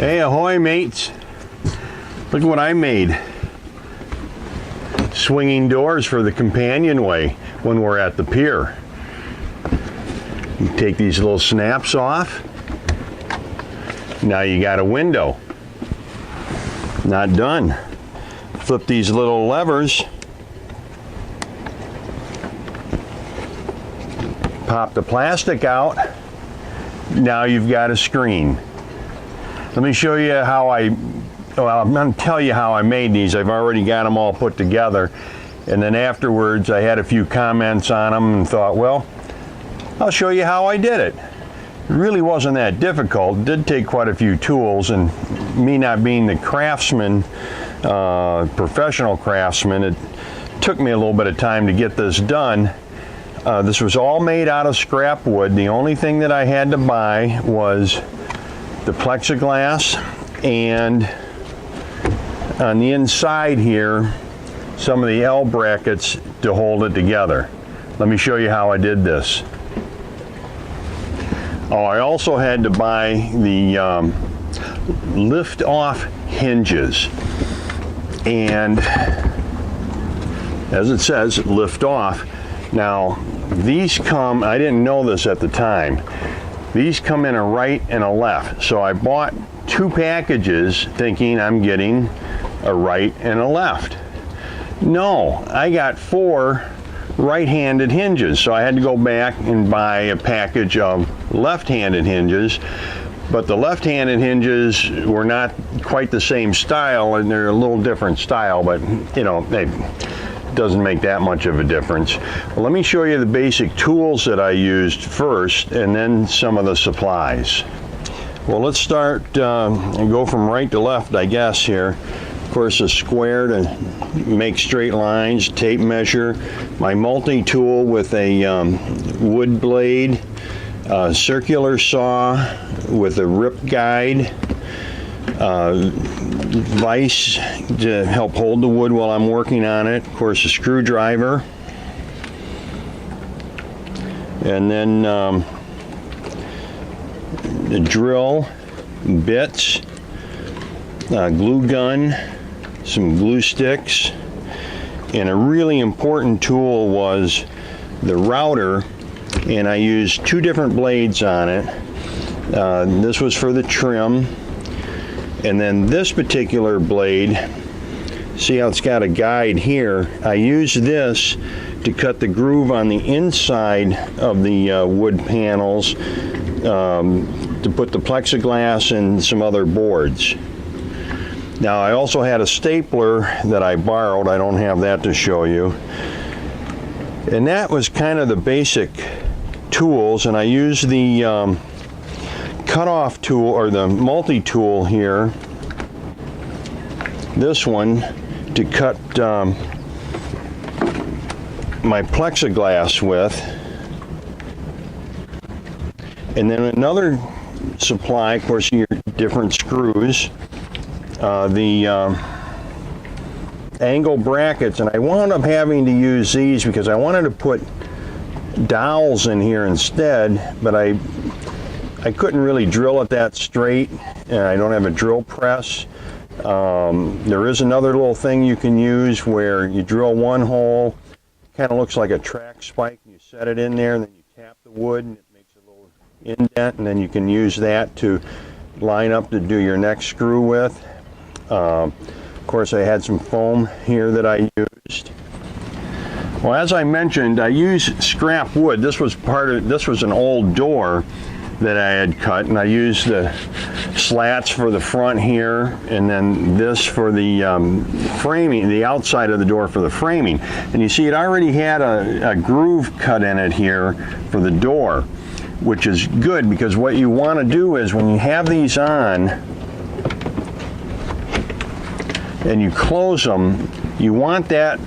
Hey, ahoy mates. Look what I made. Swinging doors for the companionway when we're at the pier. You take these little snaps off. Now you got a window. Not done. Flip these little levers. Pop the plastic out. Now you've got a screen. Let me show you how I'm going to tell you how I made these. I've already got them all put together. And then afterwards, I had a few comments on them and thought, well, I'll show you how I did it. It really wasn't that difficult. It did take quite a few tools, and me not being the craftsman, professional craftsman, it took me a little bit of time to get this done. This was all made out of scrap wood. The only thing that I had to buy was the plexiglass, and on the inside here, some of the L brackets to hold it together. Let me show you how I did this. Oh, I also had to buy the lift-off hinges, and as it says, lift off. Now these come, I didn't know this at the time, these come in a right and a left. So I bought 2 packages thinking I'm getting a right and a left. No, I got 4 right-handed hinges. So I had to go back and buy a package of left-handed hinges. But the left-handed hinges were not quite the same style, and they're a little different style, but you know, it doesn't make that much of a difference. Well, let me show you the basic tools that I used first, and then some of the supplies. Well, let's start and go from right to left, I guess, here. Of course, a square to make straight lines, tape measure, my multi-tool with a wood blade, a circular saw with a rip guide, vise to help hold the wood while I'm working on it, of course a screwdriver, and then the drill, bits, glue gun, some glue sticks, and a really important tool was the router, and I used 2 different blades on it. This was for the trim, and then this particular blade, see how it's got a guide here, I used this to cut the groove on the inside of the wood panels to put the plexiglass and some other boards. Now I also had a stapler that I borrowed. I don't have that to show you. And that was kind of the basic tools, and I used the cutoff tool, or the multi-tool here, this one, to cut my plexiglass with. And then another supply, of course, your different screws, the angle brackets, and I wound up having to use these because I wanted to put dowels in here instead, but I couldn't really drill it that straight, and I don't have a drill press. There is another little thing you can use where you drill one hole, kind of looks like a track spike, and you set it in there, and then you tap the wood, and it makes a little indent, and then you can use that to line up to do your next screw with. Of course, I had some foam here that I used. Well, as I mentioned, I used scrap wood. This was an old door that I had cut, and I used the slats for the front here, and then this for the framing, the outside of the door for the framing. And you see it already had a groove cut in it here for the door, which is good, because what you want to do is when you have these on and you close them, you want this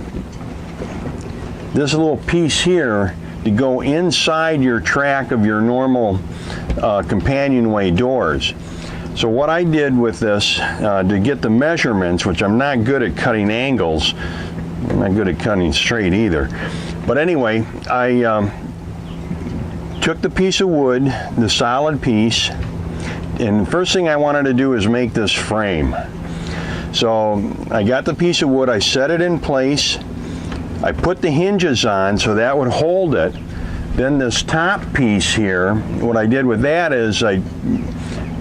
little piece here to go inside your track of your normal companionway doors. So what I did with this to get the measurements, which I'm not good at cutting angles, I'm not good at cutting straight either, but anyway, I took the piece of wood, the solid piece, And the first thing I wanted to do is make this frame. So I got the piece of wood, I set it in place, I put the hinges on so that would hold it. Then this top piece here, what I did with that is I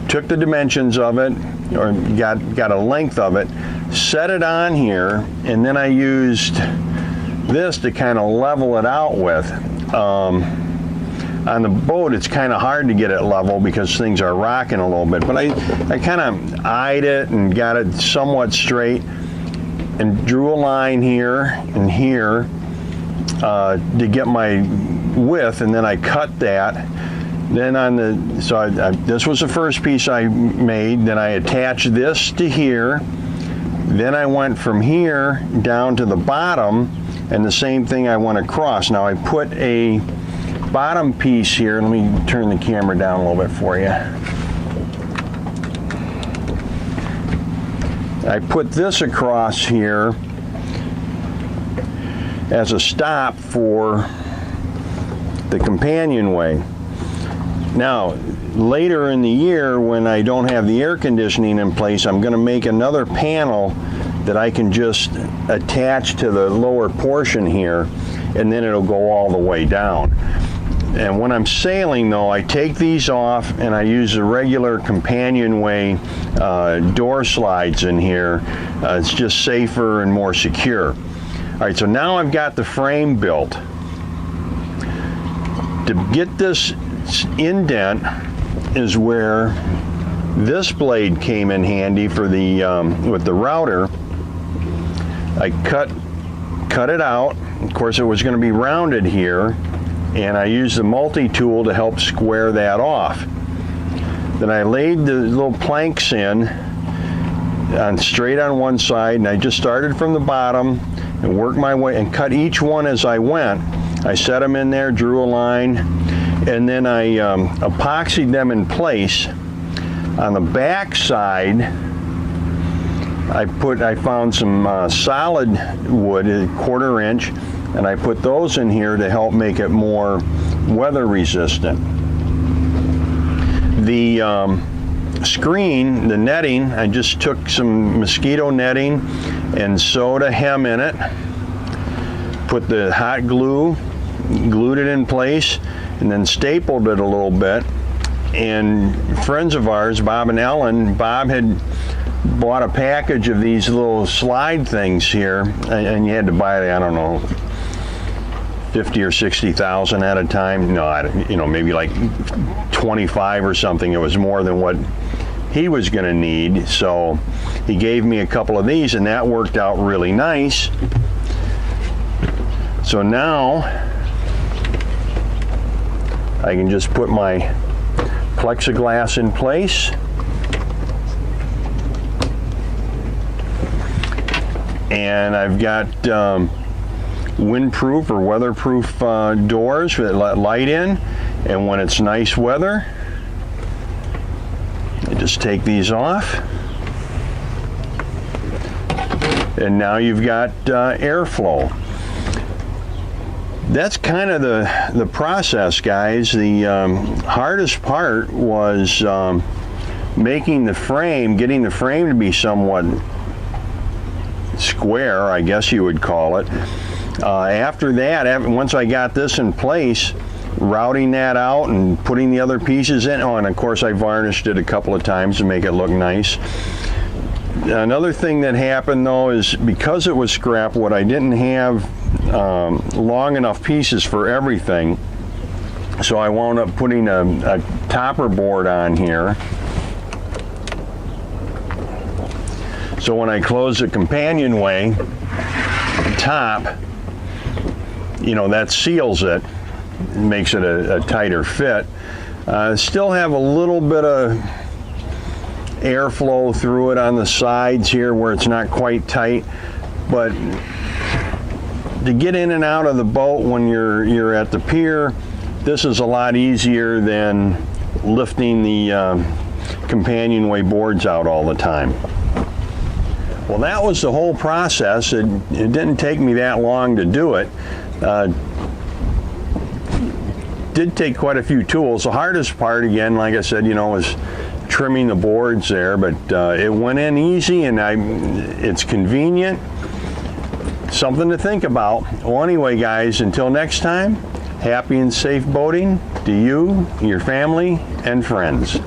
took the dimensions of it, or got a length of it, set it on here, and then I used this to kind of level it out with. On the boat, it's kind of hard to get it level because things are rocking a little bit, but I kind of eyed it and got it somewhat straight and drew a line here and here to get my width, and then I cut that. Then on the, so this was the first piece I made, then I attached this to here, then I went from here down to the bottom, and the same thing I went across. Now I put a bottom piece here. Let me turn the camera down a little bit for you. I put this across here as a stop for the companionway. Now, later in the year, when I don't have the air conditioning in place, I'm going to make another panel that I can just attach to the lower portion here, and then it'll go all the way down. And when I'm sailing, though, I take these off and I use the regular Companionway door slides in here. It's just safer and more secure. All right, so now I've got the frame built. To get this indent is where this blade came in handy for the with the router. I cut it out. Of course, it was going to be rounded here, and I used the multi-tool to help square that off. Then I laid the little planks in straight on one side, and I just started from the bottom and worked my way and cut each one as I went. I set them in there, drew a line, and then I epoxied them in place. On the back side, I found some solid wood, 1/4 inch, and I put those in here to help make it more weather resistant. The screen, the netting, I just took some mosquito netting and sewed a hem in it, put the hot glue, glued it in place, and then stapled it a little bit. And friends of ours, Bob and Ellen, Bob had bought a package of these little slide things here, and you had to buy, I don't know, 50 or 60,000 at a time. No, maybe like 25 or something. It was more than what he was going to need. So he gave me a couple of these, and that worked out really nice. So now I can just put my plexiglass in place. And I've got windproof or weatherproof doors that let light in, and when it's nice weather, I just take these off, and now you've got airflow. That's kind of the process, guys. The hardest part was making the frame, getting the frame to be somewhat square, I guess you would call it. After that, once I got this in place, routing that out and putting the other pieces in, and of course I varnished it a couple of times to make it look nice. Another thing that happened, though, is because it was scrap wood, I didn't have long enough pieces for everything, so I wound up putting a topper board on here. So when I close the companionway top, that seals it, makes it a tighter fit. Still have a little bit of airflow through it on the sides here where it's not quite tight, but to get in and out of the boat when you're at the pier, this is a lot easier than lifting the companionway boards out all the time. Well, that was the whole process. It didn't take me that long to do it. Did take quite a few tools. The hardest part, again, like I said, was trimming the boards there, but it went in easy, and it's convenient. Something to think about. Well, anyway, guys, until next time, happy and safe boating to you, your family, and friends.